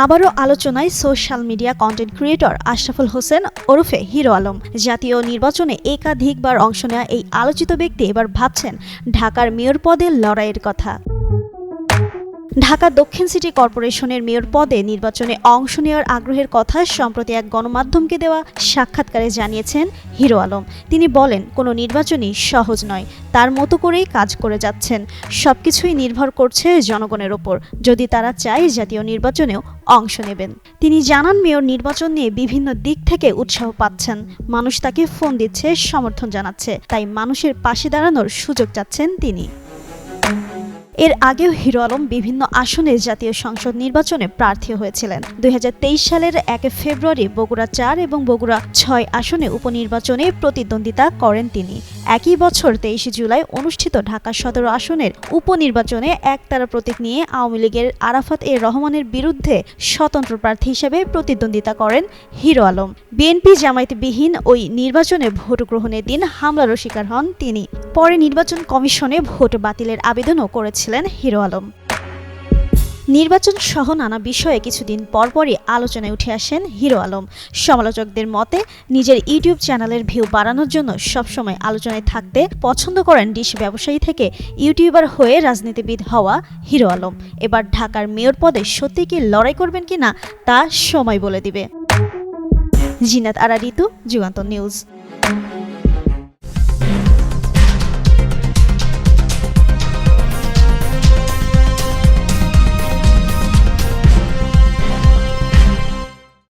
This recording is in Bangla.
আবারও আলোচনায় social media content creator Ashraful Hossain ওরফে হিরো আলম। জাতীয় নির্বাচনে একাধিকবার অংশ নেওয়া এই আলোচিত ব্যক্তি এবার ভাবছেন ঢাকার মেয়র পদে লড়াইয়ের কথা। ঢাকা দক্ষিণ সিটি কর্পোরেশনের মেয়র পদে নির্বাচনে অংশ নেওয়ার আগ্রহের কথা সম্প্রতি এক গণমাধ্যমকে দেওয়া সাক্ষাৎকারে জানিয়েছেন হিরো আলম। তিনি বলেন, কোনো নির্বাচনই সহজ নয়, তার মতো করেই কাজ করে যাচ্ছেন। সবকিছুই নির্ভর করছে জনগণের ওপর, যদি তারা চায় জাতীয় নির্বাচনেও অংশ নেবেন। তিনি জানান, মেয়র নির্বাচন নিয়ে বিভিন্ন দিক থেকে উৎসাহ পাচ্ছেন। মানুষ তাকে ফোন দিচ্ছে, সমর্থন জানাচ্ছে, তাই মানুষের পাশে দাঁড়ানোর সুযোগ চাচ্ছেন তিনি। এর আগেও হিরো আলম বিভিন্ন আসনে জাতীয় সংসদ নির্বাচনে প্রার্থী হয়েছিলেন। 2023 সালের 1 ফেব্রুয়ারি বগুড়া 4 এবং বগুড়া 6 আসনে উপনির্বাচনে প্রতিদ্বন্দ্বিতা করেন তিনি। একই বছর 23 জুলাই অনুষ্ঠিত ঢাকা 17 আসনের উপনির্বাচনে একতারা প্রতীক নিয়ে আওয়ামী লীগের আরাফাত এ রহমানের বিরুদ্ধে স্বতন্ত্র প্রার্থী হিসেবে প্রতিদ্বন্দ্বিতা করেন হিরো আলম। বিএনপি জামায়াতবিহীন ওই নির্বাচনে ভোট গ্রহণের দিন হামলারও শিকার হন তিনি। পরে নির্বাচন কমিশনে ভোট বাতিলের আবেদনও করেছিলেন হিরো আলম। নির্বাচন সহ নানা বিষয়ে কিছুদিন পরপরই আলোচনায় উঠে আসেন হিরো আলম। সমালোচকদের মতে, নিজের ইউটিউব চ্যানেলের ভিউ বাড়ানোর জন্য সবসময় আলোচনায় থাকতে পছন্দ করেন ডিশ ব্যবসায়ী থেকে ইউটিউবার হয়ে রাজনীতিবিদ হওয়া হিরো আলম। এবার ঢাকার মেয়র পদে সত্যি কি লড়াই করবেন কিনা তা সময় বলে দিবে। জিনাত আরা ঋতু, যুগান্তর নিউজ।